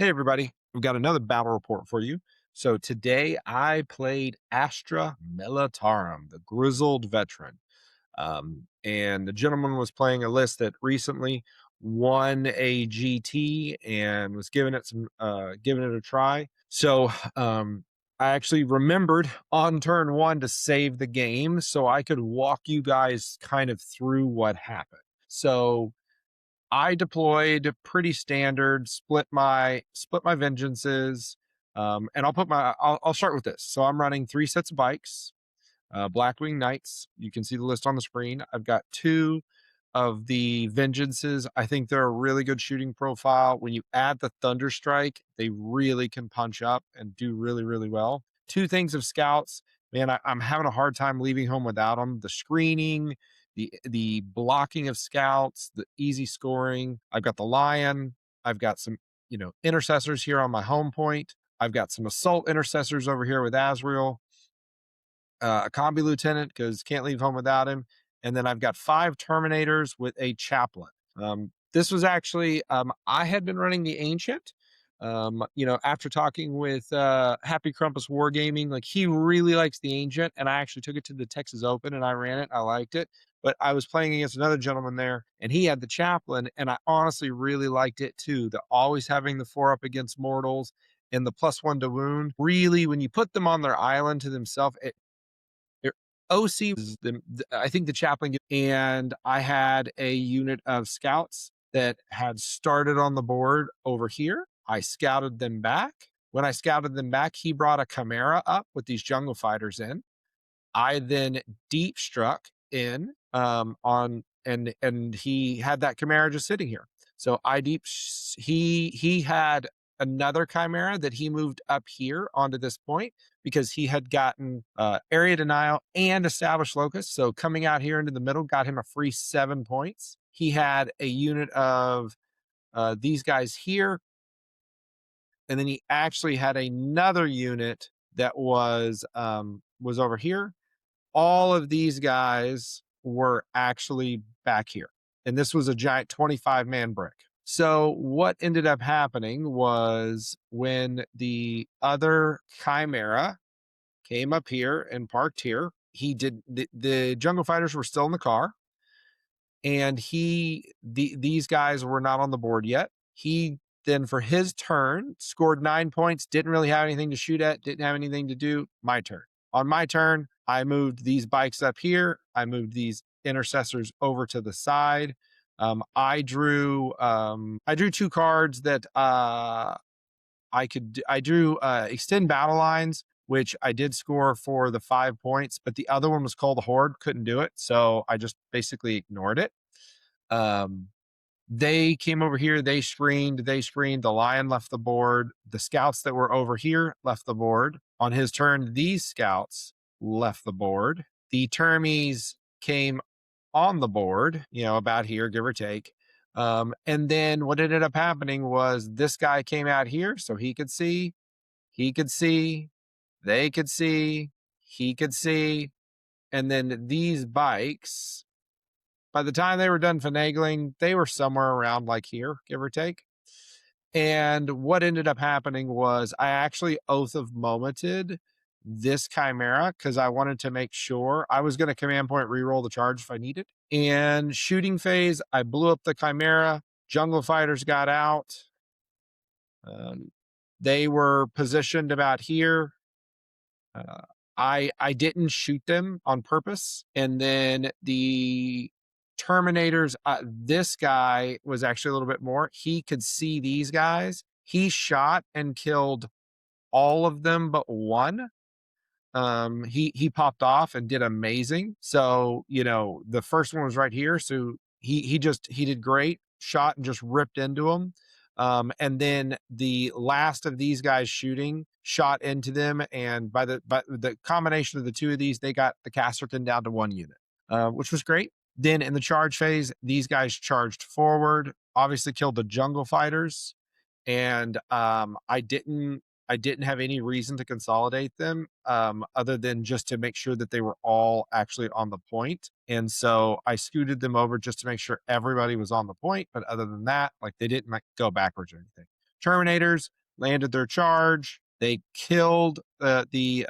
Hey everybody, we've got another battle report for you. So today I played Astra Militarum, the Grizzled Veteran. And the gentleman was playing a list that recently won a GT and was giving it a try. So I actually remembered on turn one to save the game so I could walk you guys kind of through what happened. So I deployed pretty standard, split my vengeances. And I'll start with this. So I'm running 3 sets of bikes, Blackwing Knights. You can see the list on the screen. I've got 2 of the vengeances. I think they're a really good shooting profile. When you add the Thunderstrike, they really can punch up and do really, really well. 2 things of scouts. Man, I'm having a hard time leaving home without them. The screening, the blocking of scouts, the easy scoring. I've got the lion. I've got some, intercessors here on my home point. I've got some assault intercessors over here with Azrael, a combi lieutenant because can't leave home without him. And then I've got 5 terminators with a chaplain. This was actually, I had been running the ancient. After talking with Happy Crumpus Wargaming, like he really likes the ancient, and I actually took it to the Texas Open and I ran it. I liked it, but I was playing against another gentleman there, and he had the chaplain, and I honestly really liked it too. The always having the 4 up against mortals and the +1 to wound. Really, when you put them on their island to themselves, their OC was I think the chaplain, and I had a unit of scouts that had started on the board over here. I scouted them back. When I scouted them back, he brought a Chimera up with these jungle fighters in. I then deep struck in on and he had that Chimera just sitting here. So he had another Chimera that he moved up here onto this point because he had gotten area denial and established locus. So coming out here into the middle got him a free 7 points. He had a unit of these guys here, and then he actually had another unit that was over here. All of these guys were actually back here. And this was a giant 25-man brick. So what ended up happening was when the other Chimera came up here and parked here, the jungle fighters were still in the car, and these guys were not on the board yet. He then, for his turn, scored 9 points, didn't really have anything to shoot at, didn't have anything to do. My turn. On my turn, I moved these bikes up here. I moved these intercessors over to the side. I drew 2 cards that I drew extend battle lines, which I did score for the 5 points, but the other one was called the Horde, couldn't do it. So I just basically ignored it. They came over here, they screened, the lion left the board. The scouts that were over here left the board. On his turn, these scouts left the board. The termies came on the board, about here, give or take. And then what ended up happening was this guy came out here so he could see, they could see, he could see. And then these bikes, by the time they were done finagling, they were somewhere around like here, give or take. And what ended up happening was I actually oath of momented this Chimera because I wanted to make sure I was going to command point reroll the charge if I needed. And shooting phase, I blew up the Chimera. Jungle fighters got out. They were positioned about here. I didn't shoot them on purpose. And then the Terminators, this guy was actually a little bit more. He could see these guys. He shot and killed all of them but one. He popped off and did amazing. So, the first one was right here. So he did great, shot and just ripped into him. And then the last of these guys shooting shot into them. And by the combination of the 2 of these, they got the Casterton down to 1 unit, which was great. Then in the charge phase, these guys charged forward, obviously killed the jungle fighters. And I didn't have any reason to consolidate them other than just to make sure that they were all actually on the point. And so I scooted them over just to make sure everybody was on the point. But other than that, like they didn't go backwards or anything. Terminators landed their charge. They killed the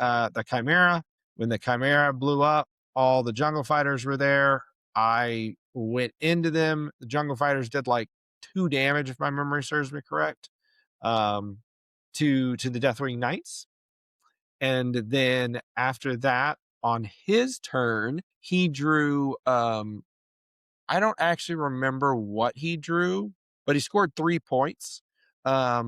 Chimera. When the Chimera blew up, all the jungle fighters were there. I went into them. The jungle fighters did like 2 damage, if my memory serves me correct, to the Deathwing Knights. And then after that, on his turn, he drew I don't actually remember what he drew, but he scored 3 points. He got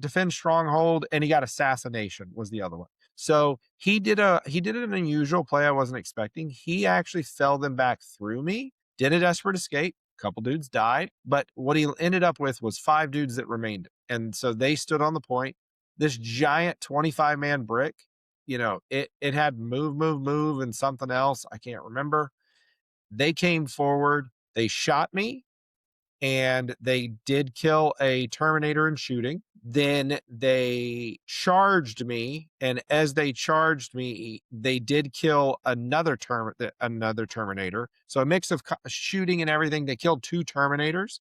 Defend Stronghold and he got Assassination was the other one. So he did an unusual play I wasn't expecting. He actually fell them back through me, did a Desperate Escape. A couple dudes died, but what he ended up with was 5 dudes that remained. And so they stood on the point. This giant 25-man brick, it had move, and something else. I can't remember. They came forward, they shot me, and they did kill a Terminator in shooting. Then they charged me, and as they charged me, they did kill another Terminator. So a mix of shooting and everything. They killed 2 Terminators.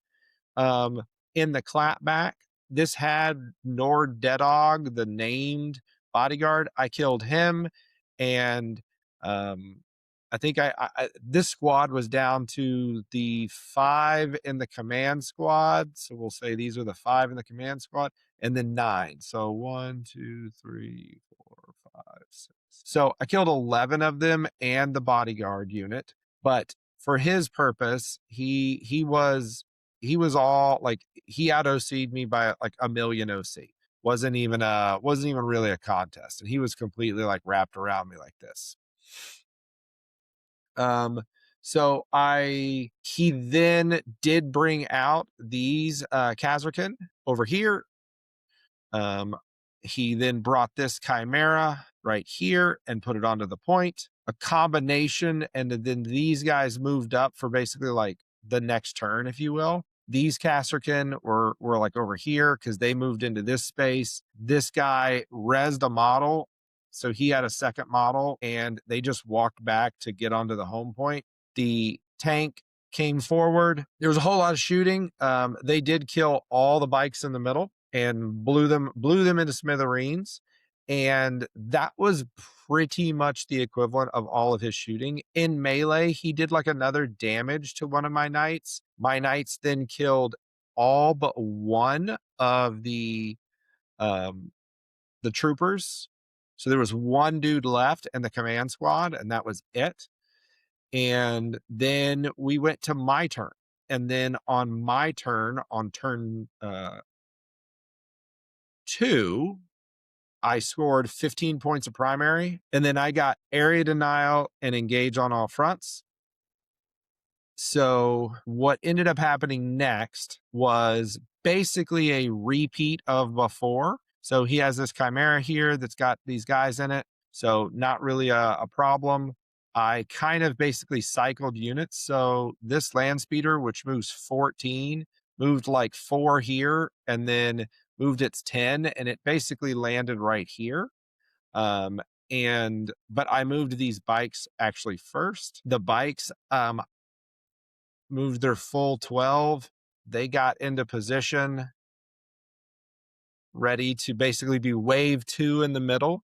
In the clapback, this had Nord Deadog, the named bodyguard. I killed him, and I think this squad was down to the 5 in the command squad. So we'll say these are the 5 in the command squad, and then 9. So 1, 2, 3, 4, 5, 6. So I killed 11 of them and the bodyguard unit. But for his purpose, he was all like, he out OC'd me by like a million OC. Wasn't even really a contest, and he was completely like wrapped around me like this. He then did bring out these Kazarkin over here. He then brought this Chimera right here and put it onto the point. A combination, and then these guys moved up for basically like the next turn, if you will. These Kazarkin were like over here because they moved into this space. This guy rezzed a model, so he had a second model, and they just walked back to get onto the home point. The tank came forward. There was a whole lot of shooting. They did kill all the bikes in the middle and blew them into smithereens. And that was pretty much the equivalent of all of his shooting. In melee, he did like another damage to one of my knights. My knights then killed all but one of the troopers. So there was one dude left in the command squad, and that was it. And then we went to my turn. And then on my turn, on turn 2, I scored 15 points of primary. And then I got area denial and engage on all fronts. So what ended up happening next was basically a repeat of before. So he has this Chimera here that's got these guys in it. So not really a problem. I kind of basically cycled units. So this land speeder, which moves 14, moved like 4 here and then moved its 10, and it basically landed right here. But I moved these bikes actually first. The bikes moved their full 12. They got into position, ready to basically be wave 2 in the middle.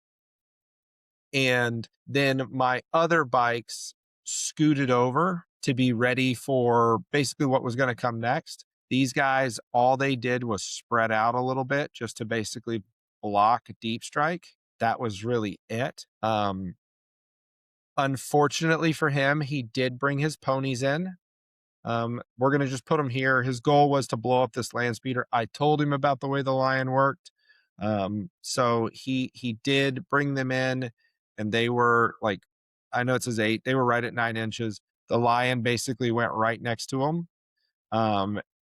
And then my other bikes scooted over to be ready for basically what was going to come next. These guys, all they did was spread out a little bit just to basically block deep strike. That was really it. Unfortunately for him, he did bring his ponies in. We're going to just put him here. His goal was to blow up this land speeder. I told him about the way the Lion worked. So he did bring them in, and they were like, I know it says 8. They were right at 9 inches. The Lion basically went right next to him.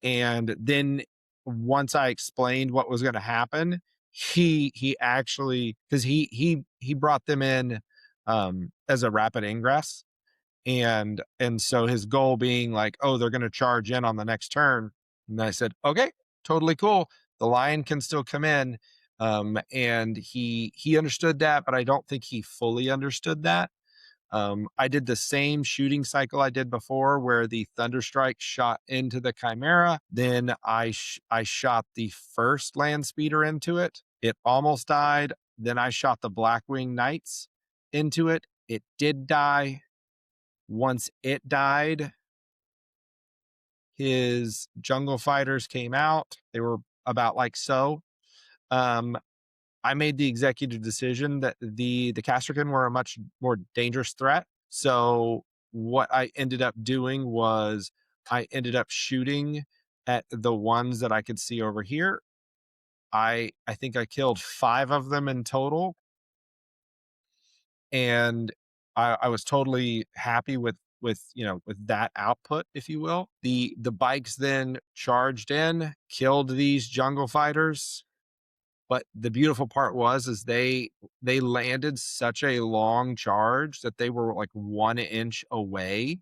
And then once I explained what was going to happen, he actually, because he brought them in as a rapid ingress. And so his goal being like, oh, they're going to charge in on the next turn. And I said, okay, totally cool. The Lion can still come in. And he understood that, but I don't think he fully understood that. I did the same shooting cycle I did before, where the Thunderstrike shot into the Chimera. Then I shot the first land speeder into it. It almost died. Then I shot the Blackwing Knights into it. It did die. Once it died, his jungle fighters came out. They were about like so. Um, I made the executive decision that the Castrican were a much more dangerous threat. So what I ended up doing was I ended up shooting at the ones that I could see over here. I think I killed 5 of them in total, and I was totally happy with with that output, if you will. The bikes then charged in, killed these jungle fighters. But the beautiful part was is they landed such a long charge that they were like 1 inch away.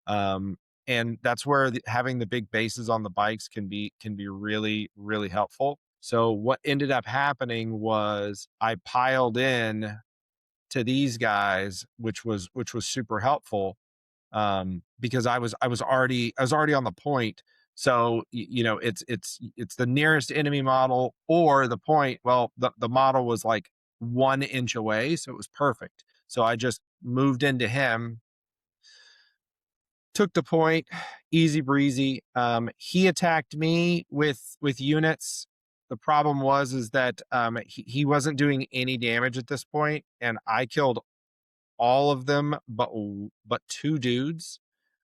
Um, and that's where having the big bases on the bikes can be really, really helpful. So what ended up happening was I piled in to these guys, which was super helpful, because I was already on the point. So it's the nearest enemy model or the point. Well, the model was like 1 inch away, so it was perfect. So I just moved into him, took the point, easy breezy. He attacked me with units. The problem was is that he wasn't doing any damage at this point, and I killed all of them but 2 dudes.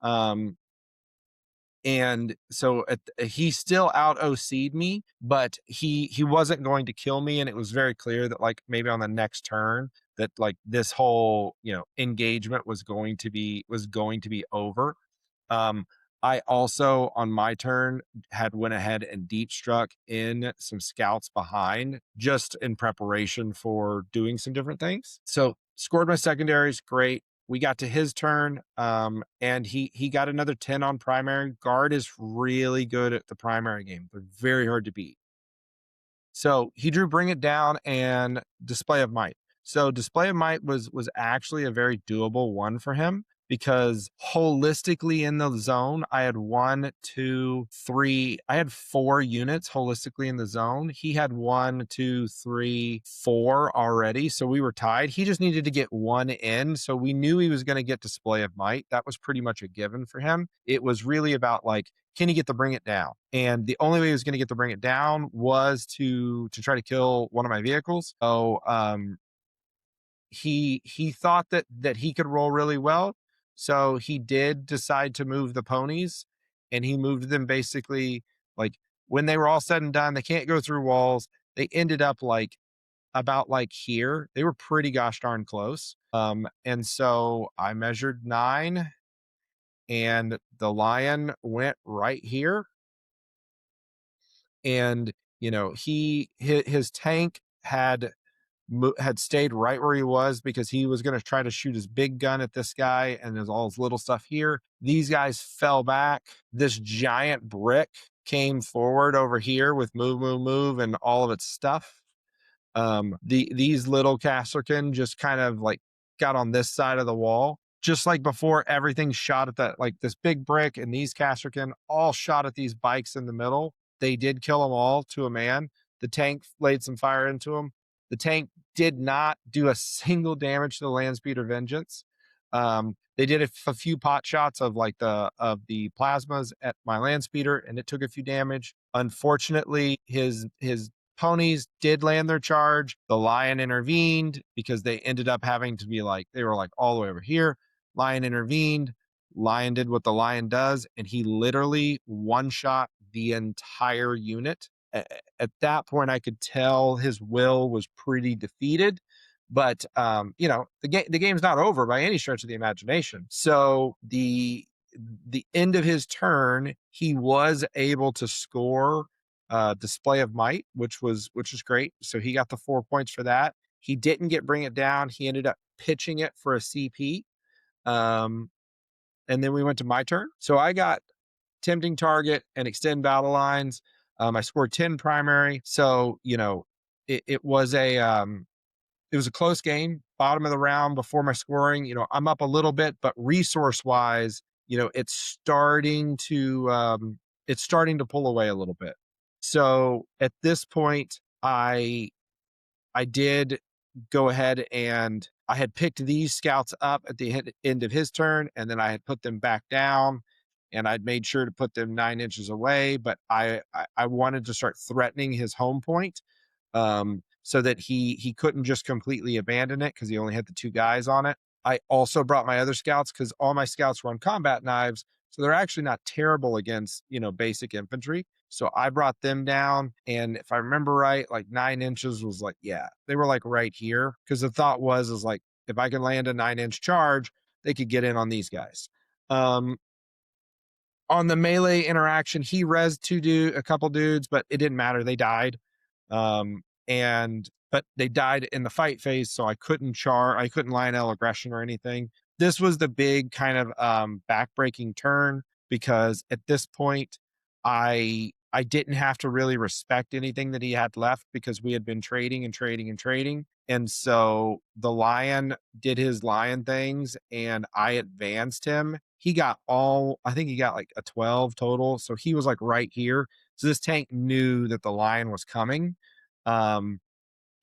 Um, and so he still out OC'd me, but he wasn't going to kill me, and it was very clear that like maybe on the next turn that like this whole engagement was going to be over. um I also on my turn had went ahead and deep struck in some scouts behind, just in preparation for doing some different things. So scored my secondaries, great. We got to his turn, and he got another 10 on primary. Guard is really good at the primary game. They're very hard to beat. So he drew Bring It Down and Display of Might. So Display of Might was actually a very doable one for him, because holistically in the zone, I had 1, 2, 3. I had 4 units holistically in the zone. He had 1, 2, 3, 4 already. So we were tied. He just needed to get 1 in. So we knew he was going to get Display of Might. That was pretty much a given for him. It was really about like, can he get the Bring It Down? And the only way he was going to get the Bring It Down was to try to kill one of my vehicles. So he thought that he could roll really well. So he did decide to move the ponies, and he moved them basically like when they were all said and done. They can't go through walls. They ended up like about like here. They were pretty gosh darn close. And so I measured 9, and the lion went right here. And his tank had stayed right where he was, because he was going to try to shoot his big gun at this guy, and there's all his little stuff here. These guys fell back. This giant brick came forward over here with move, move, move, and all of its stuff. These little Casterkin just kind of like got on this side of the wall. Just like before, everything shot at that, like this big brick, and these Casterkin all shot at these bikes in the middle. They did kill them all to a man. The tank laid some fire into them. The tank did not do a single damage to the land speeder Vengeance. They did a few pot shots of like the plasmas at my land speeder, and it took a few damage. Unfortunately, his ponies did land their charge. The lion intervened, because they ended up having to be like, they were like all the way over here. Lion intervened. Lion did what the lion does, and he literally one shot the entire unit. At that point, I could tell his will was pretty defeated. But the game's not over by any stretch of the imagination. So the end of his turn, he was able to score Display of Might, which was great. So he got the 4 points for that. He didn't get Bring It Down. He ended up pitching it for a CP. And then we went to my turn. So I got Tempting Target and Extend Battle Lines. I scored 10 primary. So it was a it was a close game, bottom of the round before my scoring. I'm up a little bit, but resource wise, it's starting to pull away a little bit. So at this point, I did go ahead and I had picked these scouts up at the end of his turn, and then I had put them back down, and I'd made sure to put them 9 inches away. But I wanted to start threatening his home point, so that he couldn't just completely abandon it because he only had the 2 guys on it. I also brought my other scouts because all my scouts run combat knives, so they're actually not terrible against basic infantry. So I brought them down, and if I remember right, like 9 inches was like, yeah, they were like right here, because the thought is like, if I can land a 9 inch charge, they could get in on these guys. Um, on the melee interaction, he rezzed a couple dudes, but it didn't matter. They died. But they died in the fight phase, so I couldn't Lionel aggression or anything. This was the big kind of backbreaking turn, because at this point, I didn't have to really respect anything that he had left, because we had been trading and trading and trading. And so the lion did his lion things, and I advanced him. I think he got like a 12 total. So he was like right here. So this tank knew that the lion was coming. Um,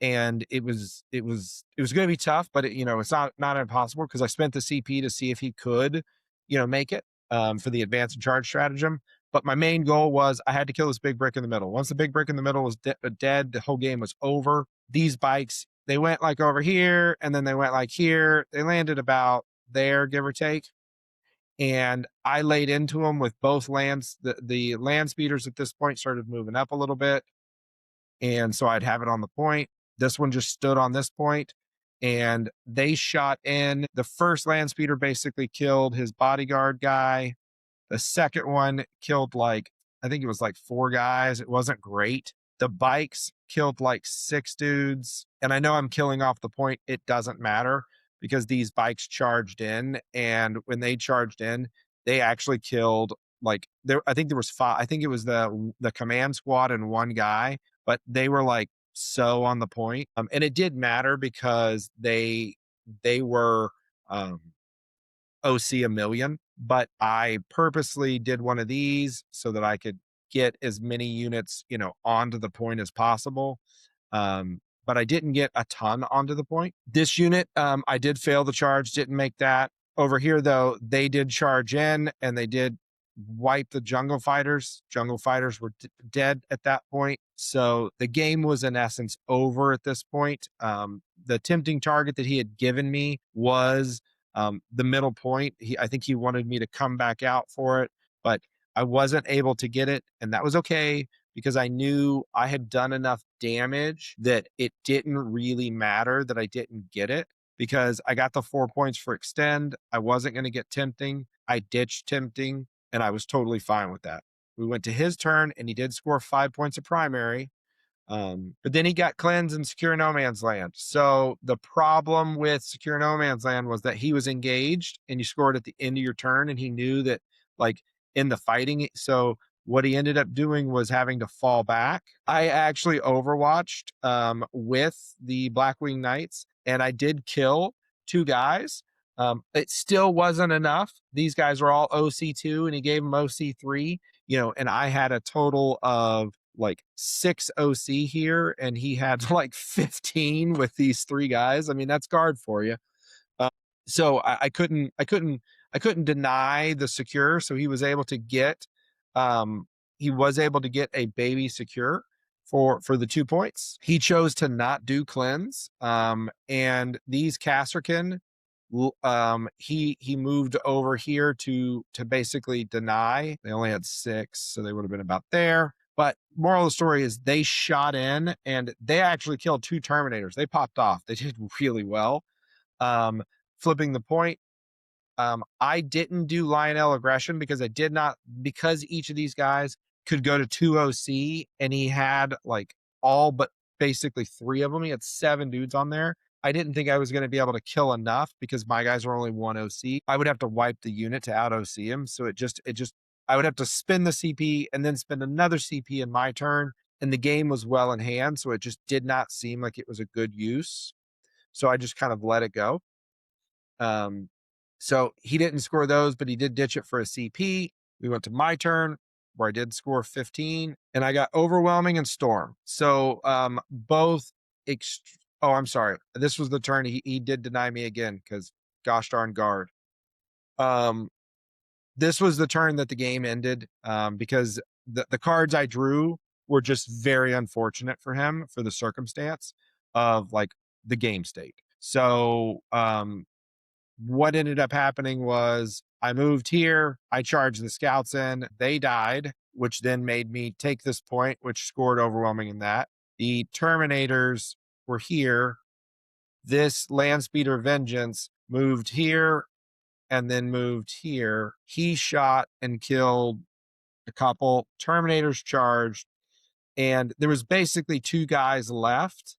and it was going to be tough, but it's not impossible, because I spent the CP to see if he could, make it, for the advance and charge stratagem. But my main goal was I had to kill this big brick in the middle. Once the big brick in the middle was dead, the whole game was over. These bikes, they went like over here, and then they went like here. They landed about there, give or take. And I laid into them with both lands. The land speeders at this point started moving up a little bit, and so I'd have it on the point. This one just stood on this point, and they shot in. The first land speeder basically killed his bodyguard guy. The second one killed I think it was like 4 guys. It wasn't great. The bikes killed like 6 dudes. And I know I'm killing off the point. It doesn't matter, because these bikes charged in. And when they charged in, they actually killed I think there was 5. I think it was the command squad and 1 guy, but they were like so on the point. And it did matter, because they were OC a million, but I purposely did one of these so that I could get as many units, onto the point as possible. But I didn't get a ton onto the point. This unit, I did fail the charge, didn't make that. Over here, though, they did charge in, and they did wipe the jungle fighters. Jungle fighters were dead at that point. So the game was in essence over at this point. The tempting target that he had given me was the middle point. I think he wanted me to come back out for it, but I wasn't able to get it, and that was okay, because I knew I had done enough damage that it didn't really matter that I didn't get it, because I got the 4 points for extend. I wasn't going to get tempting. I ditched tempting, and I was totally fine with that. We went to his turn, and he did score 5 points of primary. But then he got cleanse and secure no man's land. So the problem with secure no man's land was that he was engaged, and you scored at the end of your turn, and he knew that like in the fighting. So what he ended up doing was having to fall back. I actually overwatched with the Blackwing Knights, and I did kill 2 guys. It still wasn't enough. These guys were all OC2, and he gave them OC3, and I had a total of like 6 OC here, and he had like 15 with these 3 guys. I mean, that's guard for you. So I couldn't deny the secure. So he was able to get a baby secure for the 2 points. He chose to not do cleanse. And these Kasserkin, he moved over here to basically deny. They only had 6, so they would have been about there. But moral of the story is they shot in, and they actually killed 2 Terminators. They popped off. They did really well. Flipping the point, I didn't do Lionel aggression, because because each of these guys could go to 2 OC, and he had like all but basically 3 of them. He had 7 dudes on there. I didn't think I was going to be able to kill enough, because my guys were only 1 OC. I would have to wipe the unit to out OC him. So I would have to spin the CP and then spend another CP in my turn. And the game was well in hand. So it just did not seem like it was a good use. So I just kind of let it go. Um, so he didn't score those, but he did ditch it for a CP. We went to my turn where I did score 15 and I got overwhelming and storm. So both oh, I'm sorry. This was the turn he did deny me again because gosh darn guard. Um, this was the turn that the game ended because the cards I drew were just very unfortunate for him for the circumstance of like the game state. So what ended up happening was I moved here, I charged the scouts in, they died, which then made me take this point, which scored overwhelming in that. The Terminators were here. This Landspeeder Vengeance moved here and then moved here. He shot and killed a couple. Terminators charged, and there was basically two guys left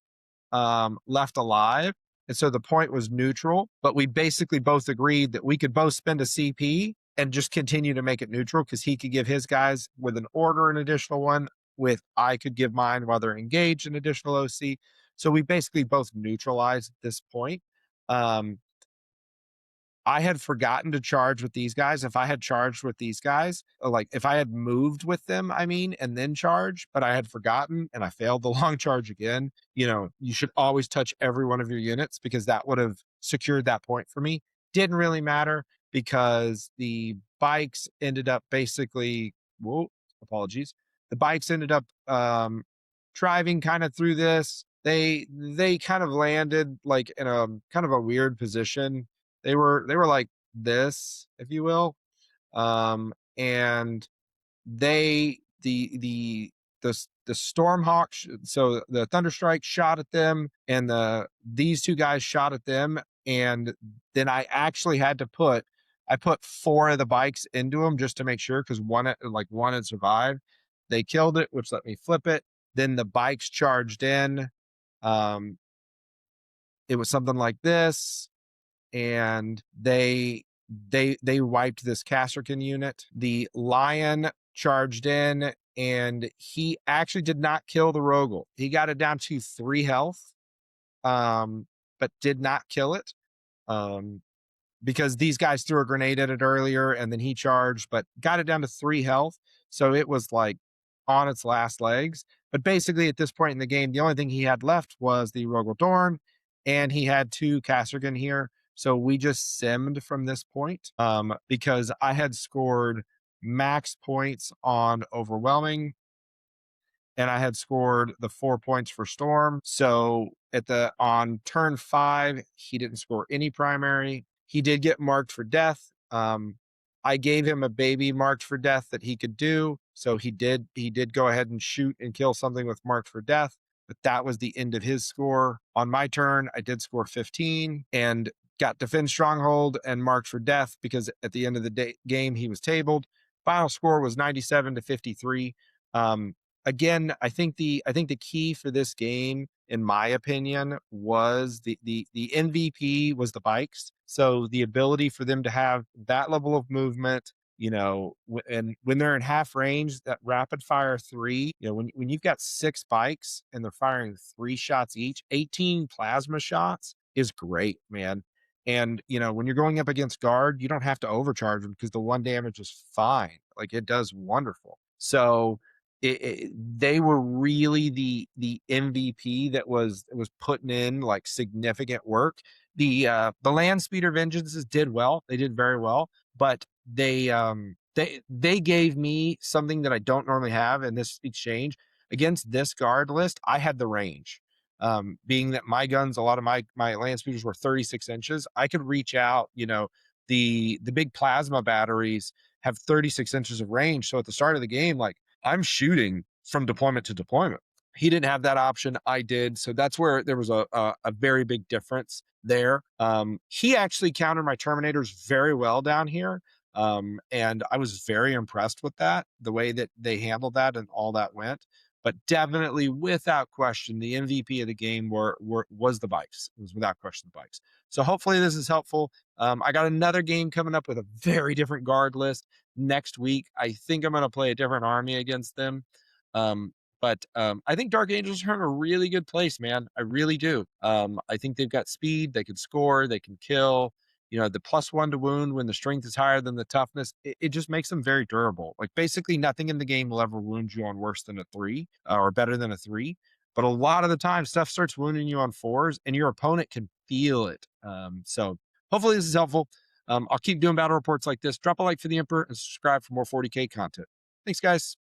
alive. And so the point was neutral, but we basically both agreed that we could both spend a CP and just continue to make it neutral because he could give his guys with an order an additional one, with I could give mine while they're engaged an additional OC. So we basically both neutralized at this point. I had forgotten to charge with these guys. If I had charged with these guys, like if I had moved with them, I mean, and then charged, but I had forgotten and I failed the long charge again, you should always touch every one of your units because that would have secured that point for me. Didn't really matter because the bikes ended up basically, whoa, apologies. The bikes ended up driving kind of through this. They kind of landed like in a kind of a weird position. They were like this, if you will. And they the Stormhawk, so the Thunderstrike shot at them, and these two guys shot at them, and then I actually had to I put four of the bikes into them just to make sure because one had survived. They killed it, which let me flip it. Then the bikes charged in. Um, it was something like this, and they wiped this Kasserkin unit. The Lion charged in, and he actually did not kill the Rogel. He got it down to 3 health, but did not kill it. Because these guys threw a grenade at it earlier and then he charged, but got it down to 3 health. So it was like on its last legs. But basically, at this point in the game, the only thing he had left was the Rogel Dorn, and he had 2 Kassergan here. So we just simmed from this point because I had scored max points on overwhelming and I had scored the 4 points for Storm. So on turn 5, he didn't score any primary. He did get marked for death. I gave him a baby marked for death that he could do. So he did go ahead and shoot and kill something with marked for death, but that was the end of his score. On my turn, I did score 15 and got defend stronghold and marked for death because at the end of the game he was tabled. Final score was 97 to 53. Again, I think the key for this game, in my opinion, was the MVP was the bikes. So the ability for them to have that level of movement, and when they're in half range, that rapid fire 3, when you've got 6 bikes and they're firing 3 shots each, 18 plasma shots is great, man. And when you're going up against guard, you don't have to overcharge them because the 1 damage is fine. Like it does wonderful. So they were really the MVP that was putting in like significant work. The Landspeeder Vengeances did well; they did very well, but they gave me something that I don't normally have in this exchange against this guard list. I had the range, being that my guns, a lot of my land speeders were 36 inches. I could reach out. The big plasma batteries have 36 inches of range. So at the start of the game, like I'm shooting from deployment to deployment. He didn't have that option. I did. So that's where there was a very big difference there. He actually countered my Terminators very well down here. And I was very impressed with that, the way that they handled that and all that went. But definitely, without question, the MVP of the game was the bikes. It was without question the bikes. So hopefully this is helpful. I got another game coming up with a very different guard list next week. I think I'm going to play a different army against them. But I think Dark Angels are in a really good place, man. I really do. I think they've got speed. They can score. They can kill. The +1 to wound when the strength is higher than the toughness. It just makes them very durable. Like basically nothing in the game will ever wound you on worse than a 3 or better than a 3. But a lot of the time, stuff starts wounding you on 4s, and your opponent can feel it. So hopefully this is helpful. I'll keep doing battle reports like this. Drop a like for the Emperor and subscribe for more 40K content. Thanks, guys.